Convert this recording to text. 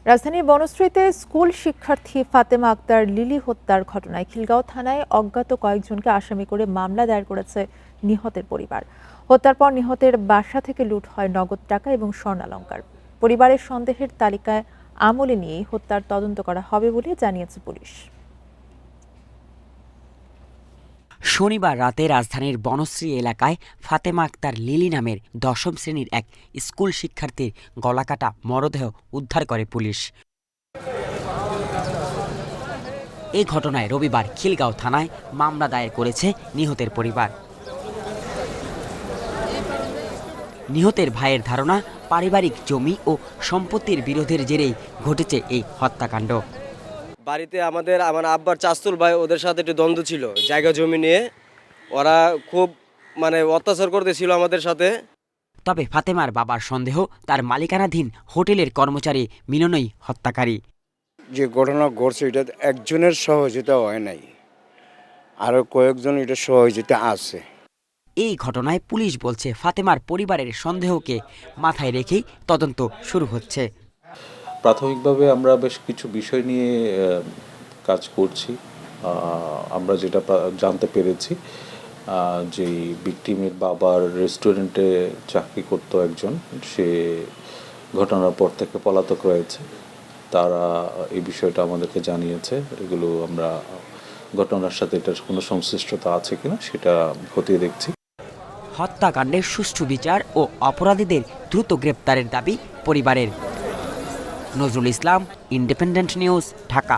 রাজধানীর বনশ্রীতে স্কুল শিক্ষার্থী ফাতেমা আক্তার লিলি হত্যার ঘটনায় খিলগাঁও থানায় অজ্ঞাত কয়েকজনকে আসামি করে মামলা দায়ের করেছে নিহতের পরিবার। হত্যার পর নিহতের বাসা থেকে লুট হয় নগদ টাকা এবং স্বর্ণালংকার। পরিবারের সন্দেহের তালিকায় আমলে নিয়েই হত্যার তদন্ত করা হবে বলে জানিয়েছে পুলিশ। শনিবার রাতে রাজধানীর বনশ্রী এলাকায় ফাতেমা আক্তার লিলি নামের ১০ম শ্রেণীর এক স্কুল শিক্ষার্থীর গলাকাটা মরদেহ উদ্ধার করে পুলিশ। এই ঘটনায় রবিবার খিলগাঁও থানায় মামলা দায়ের করেছে নিহতের পরিবার। নিহতের ভাইয়ের ধারণা, পারিবারিক জমি ও সম্পত্তির বিরোধের জেরেই ঘটেছে এই হত্যাকাণ্ড। বাড়িতে আমার আব্বার চাস্তুল ভাই, ওদের সাথে একটু দ্বন্দ্ব ছিল জায়গা জমি নিয়ে। ওরা খুব অত্যাচার করতেছিল আমাদের সাথে। তবে ফাতেমার বাবার সন্দেহ, তার মালিকানাধীন হোটেলের কর্মচারী মিলনই হত্যাকারী। যে ঘটনা ঘটছে এটা একজনের সহযোগিতা হয় নাই, আরো কয়েকজন এটা সহযোগিতা আছে। এই ঘটনায় পুলিশ বলছে ফাতেমার পরিবারের সন্দেহকে মাথায় রেখেই তদন্ত শুরু হচ্ছে। প্রাথমিকভাবে আমরা বেশ কিছু বিষয় নিয়ে কাজ করছি। আমরা যেটা জানতে পেরেছি যে ভিকটিমের বাবার রেস্টুরেন্টে চাকরি করতো একজন, সে ঘটনার পর থেকে পলাতক রয়েছে। তারা এই বিষয়টা আমাদেরকে জানিয়েছে। এগুলো আমরা ঘটনার সাথে এটার কোনো সংশ্লিষ্টতা আছে কিনা সেটা খতিয়ে দেখছি। হত্যাকাণ্ডের সুষ্ঠু বিচার ও অপরাধীদের দ্রুত গ্রেপ্তারের দাবি পরিবারের। Nazrul Islam, independent news, Dhaka.